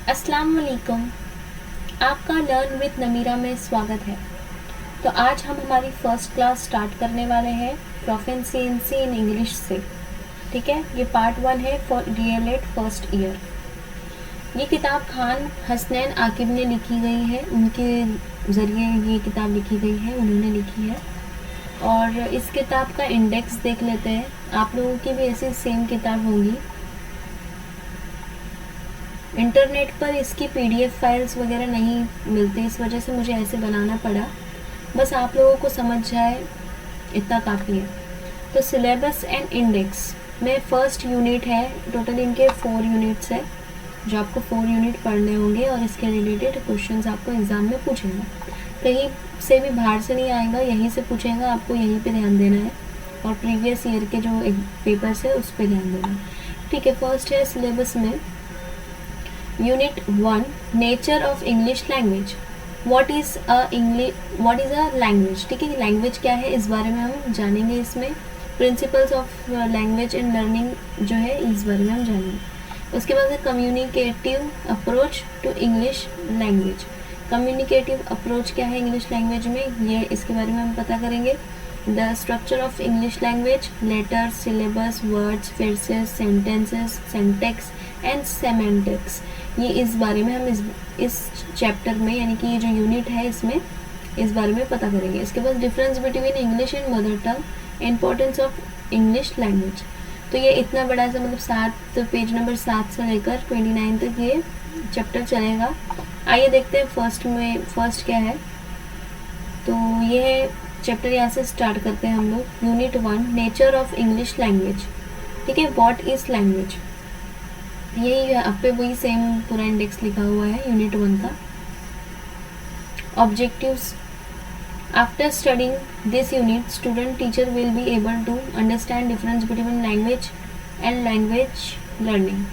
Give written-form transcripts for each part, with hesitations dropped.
अस्सलाम वालेकुम। आपका लर्न विद नमीरा में स्वागत है। तो आज हम हमारी फर्स्ट क्लास स्टार्ट करने वाले हैं प्रोफिशिएंसी इन इंग्लिश से। ठीक है, ये पार्ट 1 है फॉर डीएलएड फर्स्ट ईयर। ये किताब खान हसनैन आकिब ने लिखी गई है, उनके ज़रिए ये किताब लिखी गई है, उन्होंने लिखी है। और इस किताब का इंडेक्स देख लेते हैं। आप लोगों की भी ऐसी सेम किताब होंगी। इंटरनेट पर इसकी पीडीएफ फाइल्स वगैरह नहीं मिलती, इस वजह से मुझे ऐसे बनाना पड़ा। बस आप लोगों को समझ जाए इतना काफ़ी है। तो सिलेबस एंड इंडेक्स में फर्स्ट यूनिट है, टोटल इनके 4 यूनिट्स है जो आपको 4 यूनिट पढ़ने होंगे और इसके रिलेटेड क्वेश्चंस आपको एग्ज़ाम में पूछेंगे। कहीं से भी बाहर से नहीं आएगा, यहीं से पूछेगा, आपको यहीं पे ध्यान देना है और प्रीवियस ईयर के जो पेपर्स है उस पर ध्यान देना है। ठीक है, फर्स्ट है सिलेबस में unit 1 nature of English language. What is a language. ठीक है, लैंग्वेज क्या है इस बारे में हम जानेंगे। इसमें principles of language and learning जो है इस बारे में हम जानेंगे। उसके बाद है communicative approach to English language. Communicative approach क्या है इंग्लिश लैंग्वेज में, ये इसके बारे में हम पता करेंगे। The structure of English language, letters, syllabus, words, phrases, sentences, syntax and semantics, ये इस बारे में हम इस चैप्टर में, यानी कि ये जो यूनिट है इसमें इस बारे में पता करेंगे। इसके बाद difference between English and mother tongue, importance of English language. तो ये इतना बड़ा सा मतलब पेज नंबर 7 से लेकर 29 तक ये चैप्टर चलेगा। आइए देखते हैं फर्स्ट क्या है। तो ये चैप्टर यहाँ से स्टार्ट करते हैं हम लोग। Unit 1 nature of English language. ठीक है, व्हाट इज़ लैंग्वेज, यही है। आप पे वही सेम पूरा इंडेक्स लिखा हुआ है यूनिट 1 का। Objectives, after studying this unit student teacher will be able to understand difference between language and language learning,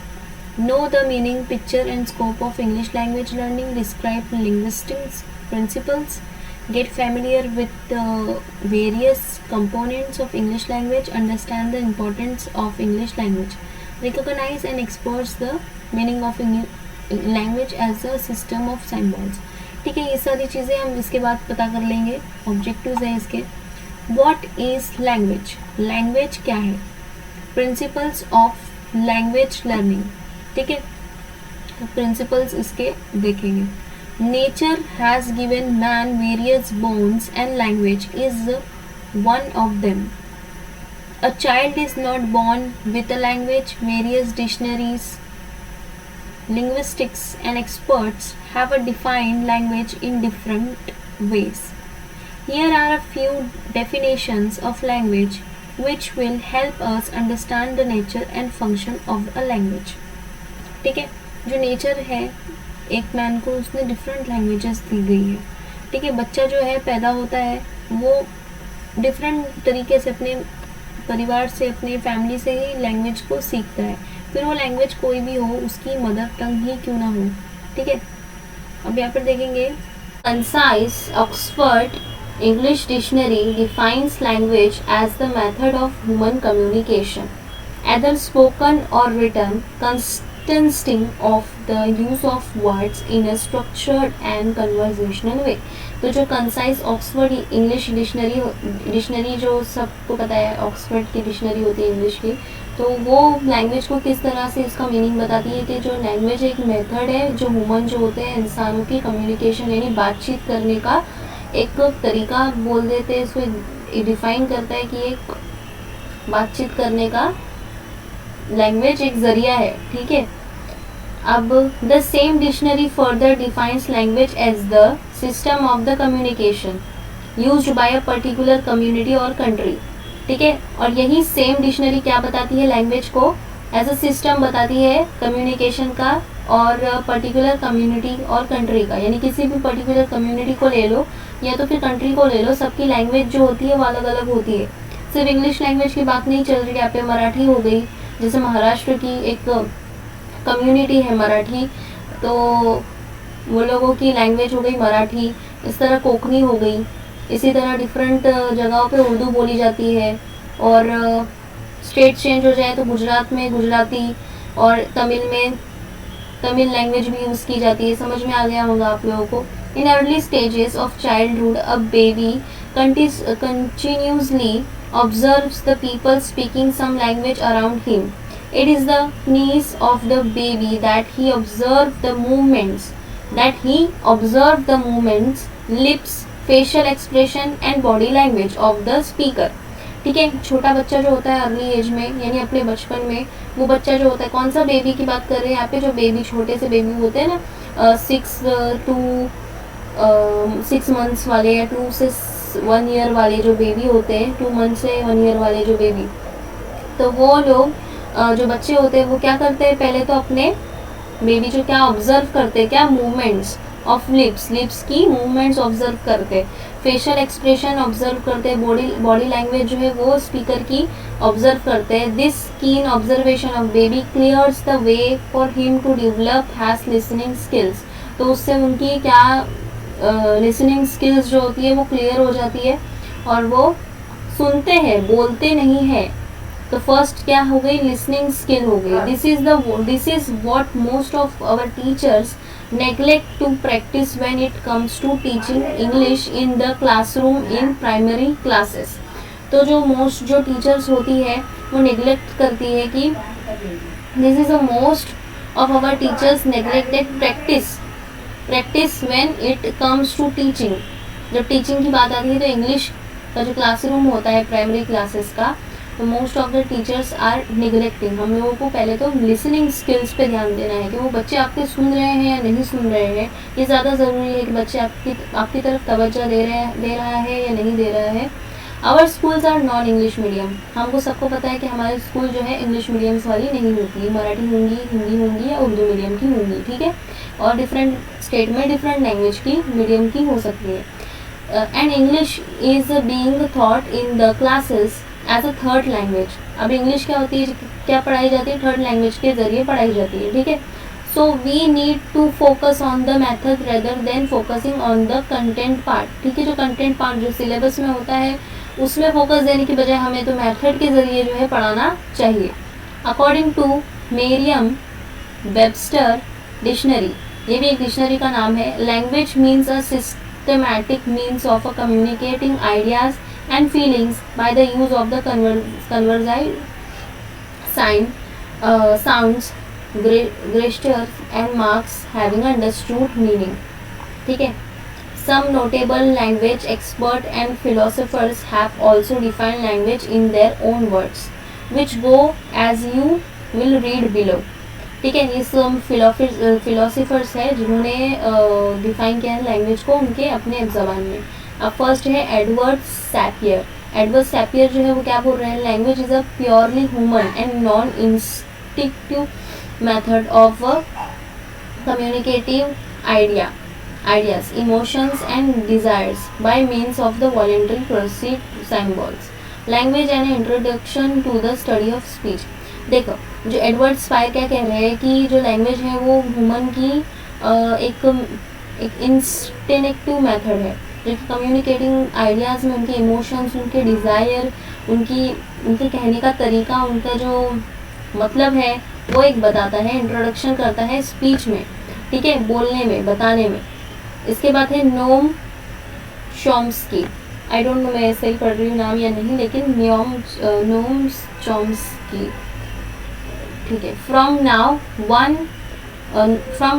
know the meaning, picture and scope of English language learning, describe linguistics principles, get familiar with the various components of English language, understand the importance of English language, recognize and express the meaning of language as a system of symbols। ठीक है, ये सारी चीज़ें हम इसके बाद पता कर लेंगे। ऑब्जेक्टिव्स हैं इसके। What is language, लैंग्वेज क्या है। Principles of language learning. ठीक है, प्रिंसिपल्स इसके देखेंगे। Nature has given man various bones and language is one of them. A child is not born with a language, various dictionaries, linguistics and experts have a defined language in different ways. Here are a few definitions of language which will help us understand the nature and function of a language। ठीक है, जो nature है एक man को, उसने different languages दी गई है। ठीक है, बच्चा जो है पैदा होता है वो डिफरेंट तरीके से अपने परिवार से, अपने फैमिली से ही लैंग्वेज को सीखता है। फिर वो लैंग्वेज कोई भी हो, उसकी मदर टंग ही क्यों ना हो। ठीक है, अब यहाँ पर देखेंगे concise Oxford English dictionary defines language as the method of human communication, either spoken or written, consisting of the use of words in a structured and conversational way। तो जो कंसाइज ऑक्सफोर्ड इंग्लिश डिक्शनरी जो सबको पता है, Oxford की dictionary होती है English की, तो वो लैंग्वेज को किस तरह से इसका मीनिंग बताती है कि जो लैंग्वेज एक मेथड है जो ह्यूमन जो होते हैं इंसानों की कम्युनिकेशन यानी बातचीत करने का एक तरीका बोल देते हैं, इसको डिफाइन करता है कि एक बातचीत करने का लैंग्वेज एक जरिया है। ठीक है, अब the same dictionary further defines language as the system of the communication used by a particular community और कंट्री। ठीक है, और यही सेम डिक्शनरी क्या बताती है, लैंग्वेज को एज अ सिस्टम बताती है कम्युनिकेशन का और पर्टिकुलर कम्युनिटी और कंट्री का, यानी किसी भी पर्टिकुलर कम्युनिटी को ले लो या तो फिर कंट्री को ले लो, सबकी लैंग्वेज जो होती है वो अलग अलग होती है। सिर्फ इंग्लिश लैंग्वेज की बात नहीं चल रही, यहाँ पे मराठी हो गई, जैसे महाराष्ट्र की एक कम्युनिटी है मराठी, तो वो लोगों की लैंग्वेज हो गई मराठी। इस तरह कोंकणी हो गई, इसी तरह डिफरेंट जगहों पे उर्दू बोली जाती है। और स्टेट चेंज हो जाए तो गुजरात में गुजराती और तमिल में तमिल लैंग्वेज भी यूज़ की जाती है, समझ में आ गया होगा आप लोगों को। In early stages of childhood a baby continuously observes the people speaking some language around him. It is the knees of the baby that he observed the movements, lips, facial expression and body language of the speaker. ठीक है, छोटा बच्चा जो होता है early as में, यानी अपने बचपन में, वो बच्चा जो होता है, कौन सा बेबी की बात कर रहे हैं यहाँ पे, जो बेबी छोटे से बेबी होते हैं ना, 6 मंथ्स वाले या 2 से 1 ईयर वाले जो बेबी होते हैं, 2 मंथ से 1 ईयर वाले जो बेबी, तो वो लोग जो बच्चे होते हैं वो क्या करते हैं, पहले तो अपने बेबी जो क्या ऑब्जर्व करते हैं, क्या मूवमेंट्स ऑफ लिप्स की मूवमेंट्स ऑब्जर्व करते, फेशियल एक्सप्रेशन ऑब्जर्व करते, बॉडी लैंग्वेज जो है वो स्पीकर की ऑब्जर्व करते हैं। This keen observation of baby clears the way for him to develop has listening skills. तो उससे उनकी क्या लिसनिंग स्किल्स जो होती है वो क्लियर हो जाती है और वो सुनते हैं, बोलते नहीं है। तो फर्स्ट क्या हो गई, लिसनिंग स्किल हो गई। This is what most of our teachers neglect to practice when it comes to teaching English in the classroom in primary classes। तो जो टीचर्स होती है वो नेग्लेक्ट करती है कि this is a most of our teachers neglected practice when it comes to teaching. जब teaching की बात आती है तो इंग्लिश का जो क्लासरूम होता है प्राइमरी क्लासेस का, तो most of the teachers are neglecting. हम लोगों को पहले तो लिसनिंग स्किल्स पे ध्यान देना है कि वो बच्चे आपके सुन रहे हैं या नहीं सुन रहे हैं। ये ज़्यादा ज़रूरी है कि बच्चे आपकी तरफ तवज्जो दे रहा है या नहीं दे रहा है। Our schools are non English medium. हमको सबको पता है कि हमारे स्कूल जो है इंग्लिश मीडियम्स वाली नहीं होती, मराठी होंगी, हिंदी होंगी या उर्दू मीडियम की होंगी, ठीक है। और डिफरेंट स्टेट में डिफरेंट लैंग्वेज की मीडियम की हो सकती है। And English is being thought in the classes as a third language. अब इंग्लिश क्या होती है, क्या पढ़ाई जाती है, थर्ड लैंग्वेज के जरिए पढ़ाई जाती है, ठीक है। So we need to focus on the method rather than focusing on the content part, ठीक है। जो कंटेंट पार्ट जो सिलेबस में होता है उसमें फोकस देने की बजाय हमें तो मेथड के जरिए जो है पढ़ाना चाहिए। According to Merriam Webster dictionary, ये भी एक डिक्शनरी का नाम है, language means a systematic means of a communicating ideas and feelings by the use of the conversive sounds, gestures and marks having understood meaning, ठीक है। Some notable language experts and philosophers have also defined language in their own words, which go as you will read below, ठीक है। ये सब philosophers है जिन्होंने define किया है लैंग्वेज को उनके अपने ज़बान में। अब फर्स्ट है एडवर्ड सैपियर जो है वो क्या बोल रहे हैं, language is a purely human and non instinctive method of communicative ideas, emotions and desires by means of the voluntary proceed symbols. Language and introduction to the study of speech. देखो जो Edward spire क्या कह रहे हैं कि जो language है वो ह्यूमन की एक इंस्टिंक्टिव मेथड है जो कम्युनिकेटिंग आइडियाज़ में उनके इमोशंस, उनके डिज़ायर, उनके कहने का तरीका, उनका जो मतलब है वो एक बताता है, इंट्रोडक्शन करता है स्पीच में, ठीक है, बोलने में, बताने में। इसके बाद है Noam Chomsky, I don't know मैं सही पढ़ रही हूँ नाम या नहीं, लेकिन नोम चॉम्स्की, ठीक है। From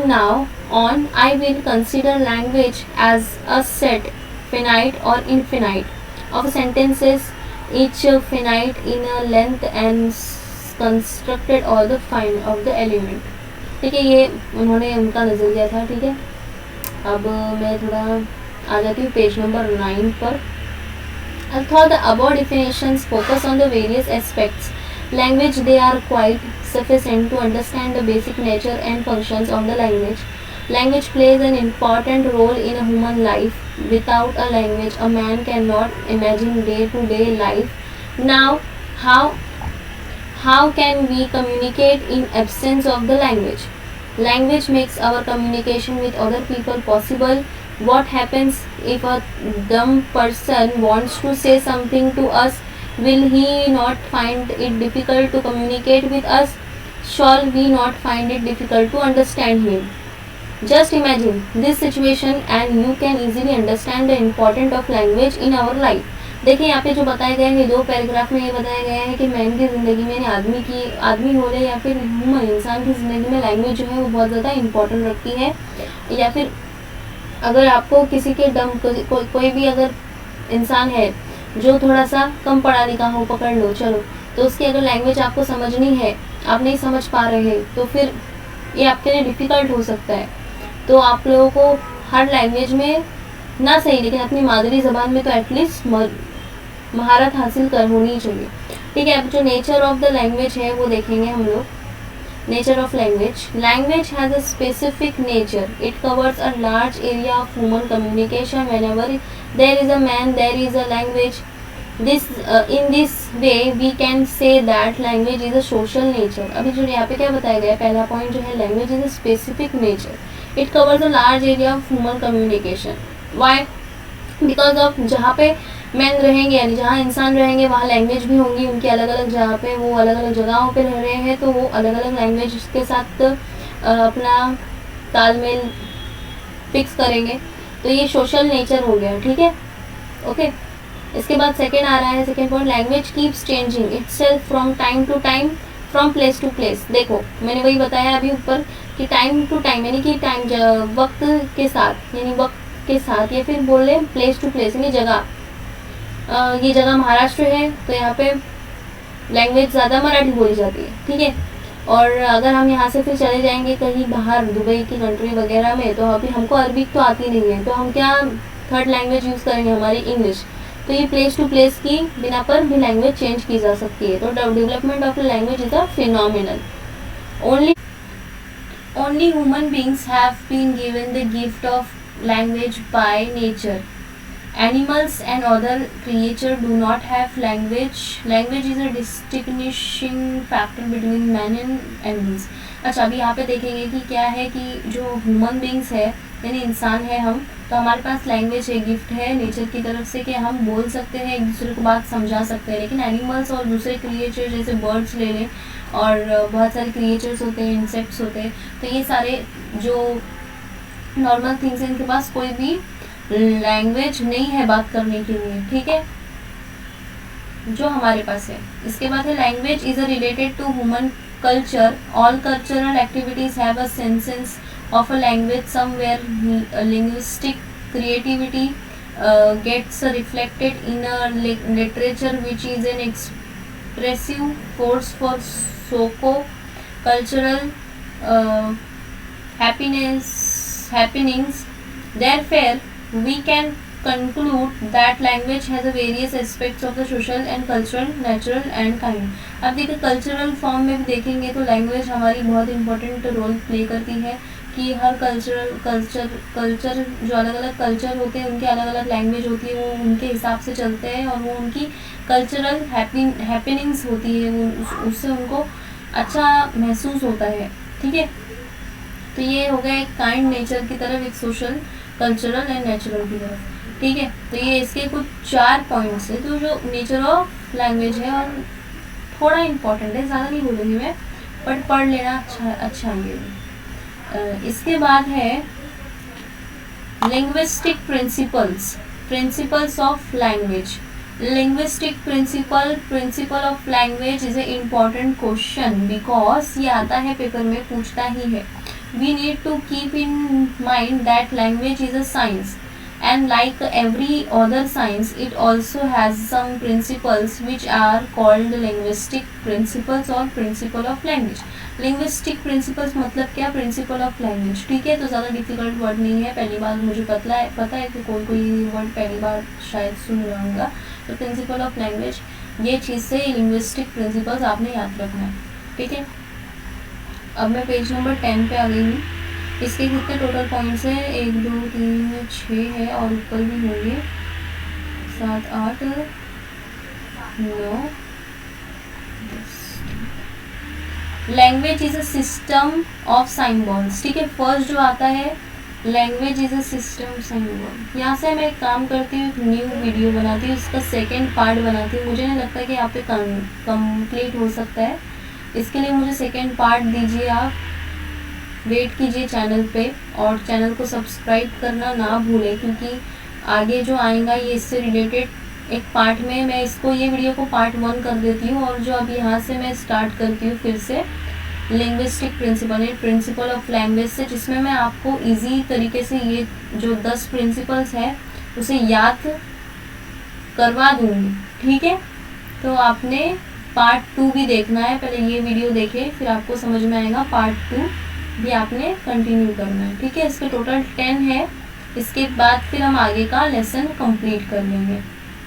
now on, I will consider language as a set, finite or infinite, of sentences, each finite in a length and constructed all the of the element, ठीक है। ये उन्होंने उनका नज़रिया था, ठीक है। अब मैं थोड़ा आ जाती हूँ पेज नंबर 9 पर। Although the above definitions focus on the various aspects language, they are quite sufficient to understand the basic nature and functions of the language. Language plays an important role in a human life. Without a language, a man cannot imagine day-to-day life. Now, how can we communicate in absence of the language? Language makes our communication with other people possible. What happens if a dumb person wants to say something to us? Will he not find it difficult to communicate with us? shall we not find it difficult to understand him? Just imagine this situation and you can easily understand the importance of language in our life. देखिए यहाँ पे जो बताया गया है, 2 paragraph में ये बताया गया है कि मैन की ज़िंदगी में, आदमी हो जाए या फिर ह्यूमन इंसान की ज़िंदगी में लैंग्वेज जो है वो बहुत ज़्यादा इंपॉर्टेंट रखती है। या फिर अगर आपको किसी के कोई भी अगर इंसान है जो थोड़ा सा कम पढ़ा लिखा हो, पकड़ लो चलो, तो उसकी अगर लैंग्वेज आपको समझनी है, आप नहीं समझ पा रहे, तो फिर ये आपके लिए डिफ़िकल्ट हो सकता है। तो आप लोगों को हर लैंग्वेज में ना सही लेकिन अपनी मादरी ज़बान में तो एटलीस्ट महारत हासिल कर होनी चाहिए। ठीक है, अब जो नेचर ऑफ द लैंग्वेज है वो देखेंगे हम लोग। Nature of language has a specific nature, it covers a large area of human communication. Whenever there is a man there is a language. In this way we can say that language is a social nature। अभी जो यहाँ पे क्या बताया गया है, पहला point जो है, language is a specific nature, it covers a large area of human communication. Why? Because of जहाँ पे मैन रहेंगे यानी जहाँ इंसान रहेंगे वहाँ लैंग्वेज भी होंगी उनकी अलग अलग, जहाँ पे वो अलग अलग जगहों पे रह रहे हैं तो वो अलग अलग लैंग्वेज के साथ अपना तालमेल फिक्स करेंगे। तो ये सोशल नेचर हो गया। ठीक है, ओके। इसके बाद सेकेंड आ रहा है, second point, language keeps changing itself from time to time, from place to place. देखो मैंने वही बताया अभी ऊपर कि टाइम टू टाइम यानी कि टाइम वक्त के साथ, यानी वक्त के साथ, या फिर बोले प्लेस टू प्लेस यानी जगह। ये जगह महाराष्ट्र है तो यहाँ पे लैंग्वेज ज़्यादा मराठी बोली जाती है। ठीक है, और अगर हम यहाँ से फिर चले जाएंगे कहीं बाहर दुबई की कंट्री वगैरह में, तो अभी हमको अरबिक तो आती नहीं है, तो हम क्या थर्ड लैंग्वेज यूज़ करेंगे, हमारी इंग्लिश। तो ये प्लेस टू प्लेस की बिना पर भी लैंग्वेज चेंज की जा सकती है। तो development of language is a phenomenal. Only human beings have been given the gift of language by nature. Animals and other creatures do not have language. Language is a distinguishing factor between man and animals। अच्छा, अभी यहाँ पे देखेंगे कि क्या है कि जो ह्यूमन बींग्स है यानी इंसान है हम, तो हमारे पास लैंग्वेज है, गिफ्ट है नेचर की तरफ से कि हम बोल सकते हैं, एक दूसरे को बात समझा सकते हैं। लेकिन एनिमल्स और दूसरे क्रिएचर जैसे बर्ड्स ले लें और बहुत सारे क्रिएचर्स होते हैं, इंसेक्ट्स होते हैं, तो ये सारे जो नॉर्मल थिंग्स हैं इनके पास कोई भी लैंग्वेज नहीं है बात करने के लिए। ठीक है, जो हमारे पास है। इसके बाद है language is related to human culture. All cultural activities have a sense of a language somewhere. Linguistic creativity gets reflected in a literature which is an expressive force for socio-cultural happenings. Therefore, we can conclude that language has a various aspects of the social and cultural, natural and kind। अब देखिए cultural form में भी देखेंगे तो language हमारी बहुत important role play करती है कि हर कल्चर जो अलग अलग कल्चर होते हैं उनकी अलग अलग लैंग्वेज होती है, वो उनके हिसाब से चलते हैं और वो उनकी कल्चरल हैपनिंग्स होती है, वो उससे उनको अच्छा महसूस होता है। ठीक है, तो ये हो गया एक काइंड नेचर की तरफ, एक सोशल, कल्चरल एंड नेचुरल की तरफ। ठीक है, तो ये इसके कुछ 4 पॉइंट्स है तो जो नेचर ऑफ लैंग्वेज है और थोड़ा इम्पोर्टेंट है, ज़्यादा नहीं बोलूँगी मैं, बट पढ़ लेना अच्छा ये। इसके बाद है linguistic principles of language. Linguistic principle of language is a important question because ये आता है पेपर में, पूछता ही है। We need to keep in mind that language is a science and like every other science it also has some principles which are called linguistic principles or principle of language। linguistic principles मतलब क्या, principle of language। ठीक है, तो ज़्यादा difficult word नहीं है, पहली बार मुझे पता है कि कोई वर्ड पहली बार शायद सुन रहा होगा। तो प्रिंसिपल ऑफ लैंग्वेज ये चीज़ से लिंग्विस्टिक प्रिंसिपल्स आपने याद रखना है। ठीक है, अब मैं पेज नंबर 10 पे आ गई हूँ। इसके कितने टोटल पॉइंट्स हैं, 1 2 3 6 है और ऊपर भी होंगे 7 8 9 10। Language is a system of symbols. ठीक है, फर्स्ट जो आता है language is a system symbol. यहाँ से मैं एक काम करती हूँ, एक न्यू वीडियो बनाती हूँ, उसका सेकेंड पार्ट बनाती हूँ। मुझे नहीं लगता कि यहाँ पे कंप्लीट हो सकता है, इसके लिए मुझे सेकेंड पार्ट दीजिए, आप वेट कीजिए चैनल पे, और चैनल को सब्सक्राइब करना ना भूलें, क्योंकि आगे जो आएगा ये इससे रिलेटेड एक पार्ट में मैं इसको, ये वीडियो को पार्ट 1 कर देती हूँ, और जो अब यहाँ से मैं स्टार्ट करती हूँ फिर से लिंग्विस्टिक प्रिंसिपल ऑफ लैंग्वेज से, जिसमें मैं आपको इजी तरीके से ये जो 10 प्रिंसिपल्स है उसे याद करवा दूँगी। ठीक है, तो आपने पार्ट 2 भी देखना है, पहले ये वीडियो देखें फिर आपको समझ में आएगा। पार्ट 2 भी आपने कंटिन्यू करना है। ठीक है, इसके टोटल 10 है, इसके बाद फिर हम आगे का लेसन कंप्लीट कर लेंगे।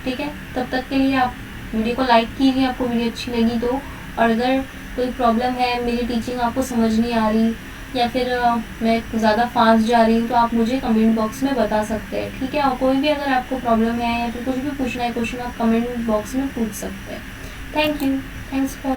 ठीक है, तब तक के लिए आप वीडियो को लाइक कीजिए आपको वीडियो अच्छी लगी तो, और अगर कोई प्रॉब्लम है, मेरी टीचिंग आपको समझ नहीं आ रही या फिर मैं ज़्यादा फास्ट जा रही हूँ, तो आप मुझे कमेंट बॉक्स में बता सकते हैं। ठीक है, और कोई भी अगर आपको प्रॉब्लम है या फिर कुछ भी पूछना है क्वेश्चन, आप कमेंट बॉक्स में पूछ सकते हैं। Thank you, thanks for